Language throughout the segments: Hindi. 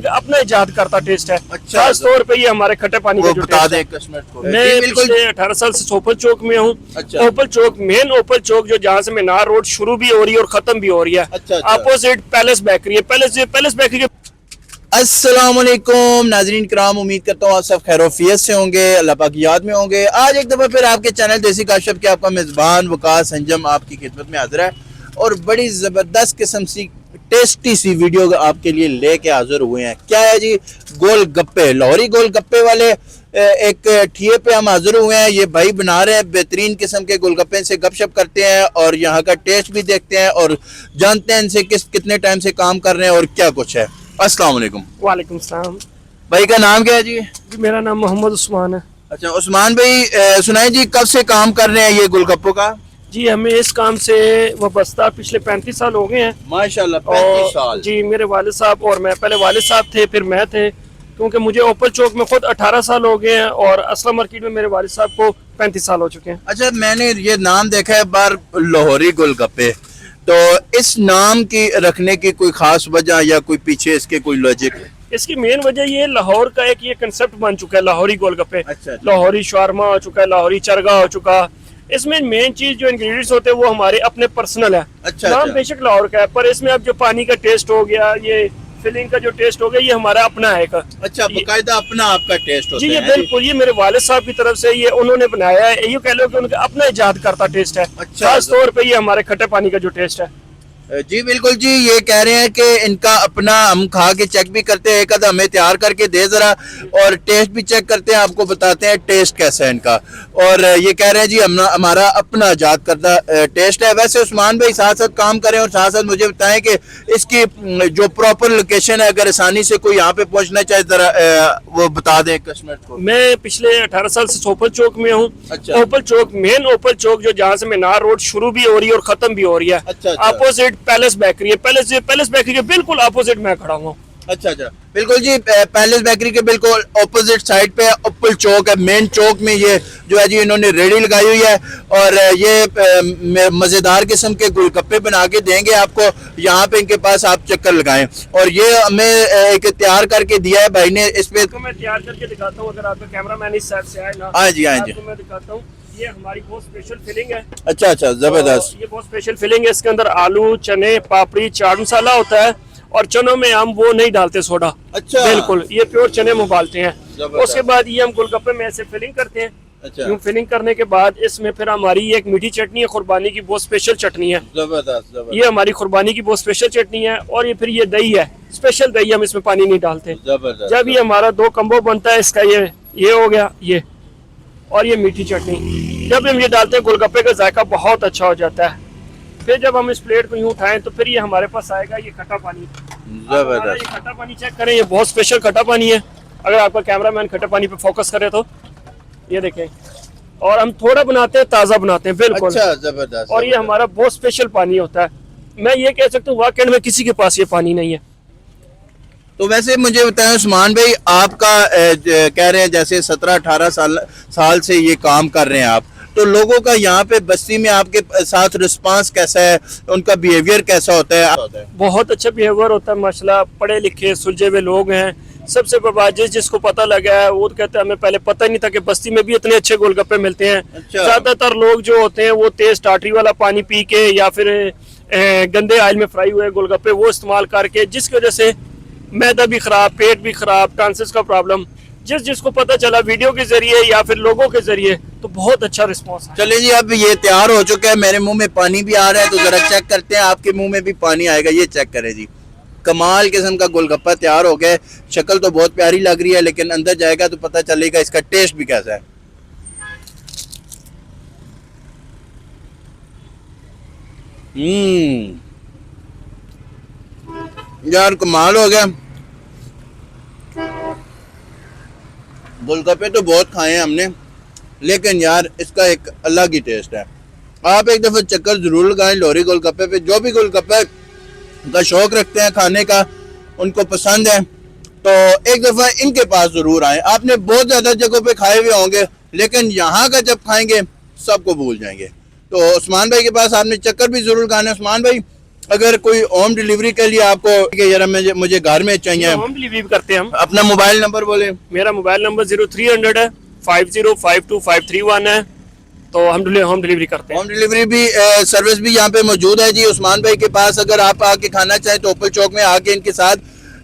अपना इजाद करता टेस्ट है। अच्छा, खास तौर पे ये हमारे खट्टे पानी का जो बता टेस्ट दें है। कस्टमर को। मैं पिछले 18 साल से ओपल चौक में हूँ। अच्छा। ओपल चौक, मेन ओपल चौक जो जहाँ से मीनार रोड शुरू भी हो रही है और खत्म भी हो रही है, अच्छा, अच्छा। अपोजिट पैलेस बेकरी है। पैलेस बेकरी के अस्सलामुअलैकुम नाजरीन कराम, उम्मीद करता हूँ आप सब खैरोफियत से होंगे, अल्लाह पाक की याद में होंगे। आज एक दफ़ा फिर आपके चैनल देसी काशफ के आपका मेज़बान वकास अंजम आपकी खिदमत में हाजिर है और बड़ी ज़बरदस्त किस्म सी टेस्टी सी वीडियो आपके लिए लेके हाजिर हुए हैं। क्या है जी? गोल गप्पे, लाहौरी गोल गप्पे वाले एक ठिए पे हम हाजिर हुए हैं। ये भाई बना रहे हैं बेहतरीन किस्म के गोलगप्पे, से गपशप करते हैं और यहाँ का टेस्ट भी देखते हैं और जानते हैं इनसे कितने टाइम से काम कर रहे हैं और क्या कुछ है। अस्सलाम वालेकुम। वालेकुम सलाम। भाई का नाम क्या है जी? मेरा नाम मोहम्मद उस्मान है। अच्छा उस्मान भाई, सुनाए जी कब से काम कर रहे हैं ये गोलगप्पों का? जी हमें इस काम से वाबस्ता पिछले 35 साल हो गए हैं माशाल्लाह 35 साल। जी मेरे वालिद साहब और मैं, पहले वालिद साहब थे फिर मैं थे, क्योंकि मुझे ओपल चौक में खुद 18 साल हो गए हैं और असलम मार्केट में मेरे वालिद साहब को 35 साल हो चुके हैं। अच्छा, मैंने ये नाम देखा है बार, लाहौरी गोलगप्पे, तो इस नाम की रखने की कोई खास वजह या कोई पीछे इसके कोई लॉजिक? इसकी मेन वजह ये लाहौर का एक ये कंसेप्ट बन चुका है, लाहौरी गोलगप्पे। अच्छा। लाहौरी शारमा हो चुका है, लाहौरी चरगा हो चुका। इसमें मेन चीज जो इंग्रेडिएंट्स होते हैं वो हमारे अपने पर्सनल है। अच्छा, नाम अच्छा। बेशक लाहौर का है पर इसमें अब जो पानी का टेस्ट हो गया, ये फिलिंग का जो टेस्ट हो गया, ये हमारा अपना है। अच्छा, बकायदा अपना आपका टेस्ट होता जी ये है? बिल्कुल, ये मेरे वालिद साहब की तरफ से ये उन्होंने बनाया है। ये कह लो कि उनका अपना इजाद करता टेस्ट है। अच्छा। खास तौर पे ये हमारे खट्टे पानी का जो टेस्ट है। जी बिल्कुल जी, ये कह रहे हैं कि इनका अपना, हम खा के चेक भी करते हैं, एक आधा हमें तैयार करके दे जरा और टेस्ट भी चेक करते हैं, आपको बताते हैं टेस्ट कैसा है इनका। और ये कह रहे हैं जी हमारा अपना इजाद करदा टेस्ट है। वैसे उस्मान भाई साथ साथ काम करें और साथ साथ मुझे बताएं कि इसकी जो प्रॉपर लोकेशन है, अगर आसानी से कोई यहाँ पे पहुँचना चाहे जरा वो बता दें कस्टमर को। मैं पिछले 18 साल से ओपल चौक में हूँ। अच्छा। ओपल चौक, मेन ओपल चौक जो जहाँ से मीनार रोड शुरू भी हो रही है और खत्म भी हो रही है, अच्छा, अच्छा। अपोजिट पैलेस बेकरी है। पैलेस बेकरी के बिल्कुल अपोजिट मैं खड़ा हूँ। अच्छा अच्छा, बिल्कुल जी, पैलेस बेकरी के बिल्कुल ऑपोजिट साइड पे ओपल चौक है। मेन चौक में ये जो है जी इन्होंने रेडी लगाई हुई है और ये मज़ेदार किस्म के गोलगप्पे बना के देंगे आपको। यहाँ पे इनके पास आप चक्कर लगाएं। और ये हमें एक तैयार करके दिया है भाई ने, इस पे मैं तैयार करके दिखाता हूँ, अगर आपका कैमरा मैन इस साइड से आए ना। हाँ जी, हाँ जी, मैं दिखाता हूँ। ये हमारी बहुत स्पेशल फिलिंग है। अच्छा अच्छा, जबरदस्त। ये बहुत स्पेशल फिलिंग है। इसके अंदर आलू, चने, पापड़ी, चाट मसाला होता है और चनों में हम वो नहीं डालते सोडा। अच्छा, बिल्कुल, ये प्योर चने में उबालते हैं। जबरदस्त। उसके बाद ये हम गोलगप्पे में ऐसे फिलिंग करते हैं। अच्छा। यूं फिलिंग करने के बाद इसमें फिर हमारी एक मीठी चटनी है, कुर्बानी की बहुत स्पेशल चटनी है। जबरदस्त। ये हमारी कुर्बानी की बहुत स्पेशल चटनी है। और ये फिर ये दही है, स्पेशल दही, हम इसमें पानी नहीं डालते। जबरदस्त। जब ये हमारा दो कम्बो बनता है, इसका ये हो गया, ये और ये मीठी चटनी, जब हम ये डालते हैं गोलगप्पे का जायका बहुत अच्छा हो जाता है। फिर जब हम इस प्लेट को यूं उठाएं तो फिर ये हमारे पास आएगा ये खट्टा पानी। जबरदस्त। ये खट्टा पानी चेक करें, ये बहुत स्पेशल खट्टा पानी है। अगर आपका कैमरामैन खट्टा पानी पे फोकस करे तो ये देखें। और हम थोड़ा बनाते हैं, ताज़ा बनाते हैं बिल्कुल। अच्छा, जबरदस्त। और ये हमारा बहुत स्पेशल पानी होता है। मैं ये कह सकता हूँ वाकई में किसी के पास ये पानी नहीं है। तो वैसे मुझे बताएं उस्मान भाई, आपका कह रहे हैं जैसे 17-18 साल से ये काम कर रहे हैं आप, तो लोगों का यहाँ पे बस्ती में आपके साथ रिस्पांस कैसा है, उनका बिहेवियर कैसा होता है? बहुत अच्छा बिहेवियर होता है माशाल्लाह। पढ़े लिखे सुलझे हुए लोग हैं। सबसे बड़ा जिसको पता लगा है वो कहते हैं हमें पहले पता ही नहीं था कि बस्ती में भी इतने अच्छे गोलगप्पे मिलते हैं। अच्छा। ज्यादातर लोग जो होते हैं वो तेज टाटरी वाला पानी पी के या फिर गंदे ऑयल में फ्राई हुए गोलगप्पे वो इस्तेमाल करके, जिसकी वजह से मैदा भी खराब, पेट भी खराब, टांसिस का प्रॉब्लम, जिसको पता चला वीडियो के जरिए या फिर लोगों के जरिए, तो बहुत अच्छा रिस्पॉन्स है। चलिए जी, अब ये तैयार हो चुका है, मेरे मुंह में पानी भी आ रहा है, तो जरा चेक करते हैं आपके मुंह में भी पानी आएगा। ये चेक करें जी, कमाल किस्म का गोलगप्पा तैयार हो गया। शक्ल तो बहुत प्यारी लग रही है लेकिन अंदर जाएगा तो पता चलेगा इसका टेस्ट भी कैसा है। यार कमाल हो गया। गोलगप्पे तो बहुत खाए हैं हमने, लेकिन यार इसका एक अलग ही टेस्ट है। आप एक दफ़ा चक्कर ज़रूर लगाएं लाहौरी गोलगप्पे पे। जो भी गोलगप्पे का शौक़ रखते हैं खाने का, उनको पसंद है, तो एक दफ़ा इनके पास ज़रूर आएँ। आपने बहुत ज़्यादा जगहों पे खाए हुए होंगे लेकिन यहाँ का जब खाएंगे सबको भूल जाएंगे। तो उस्मान भाई के पास आपने चक्कर भी ज़रूर लगाना है। उस्मान भाई, अगर कोई होम डिलीवरी के लिए आपको कि यार मुझे घर में चाहिए, होम डिलीवरी भी करते हैं हम। अपना मोबाइल नंबर बोले। मेरा मोबाइल नंबर 0300 है 5052531 है, तो हम होम डिलीवरी करते हैं। होम डिलीवरी भी सर्विस भी यहाँ पे मौजूद है जी उस्मान भाई के पास। अगर आप आके खाना चाहें तो ओपल चौक में आके इनके साथ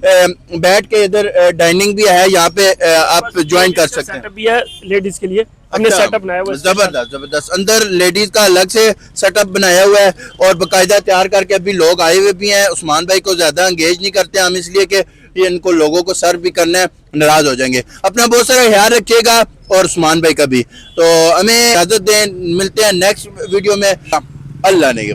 बैठ के इधर डाइनिंग भी है, यहाँ पे आप ज्वाइन कर सकते हैं। सेटअप भी है लेडीज के लिए, हमने अच्छा, सेटअप बनाया हुआ है। जबरदस्त जबरदस्त। अंदर लेडीज का अलग से सेटअप बनाया हुआ है और बाकायदा तैयार करके अभी लोग आए हुए भी हैं। उस्मान भाई को ज्यादा एंगेज नहीं करते हम, इसलिए कि ये इनको लोगों को सर्व भी करना है, नाराज हो जाएंगे। अपना बहुत सारा ख्याल रखिएगा और उस्मान भाई का भी। तो हमें इजाजत दें, मिलते हैं नेक्स्ट वीडियो में। अल्लाह ने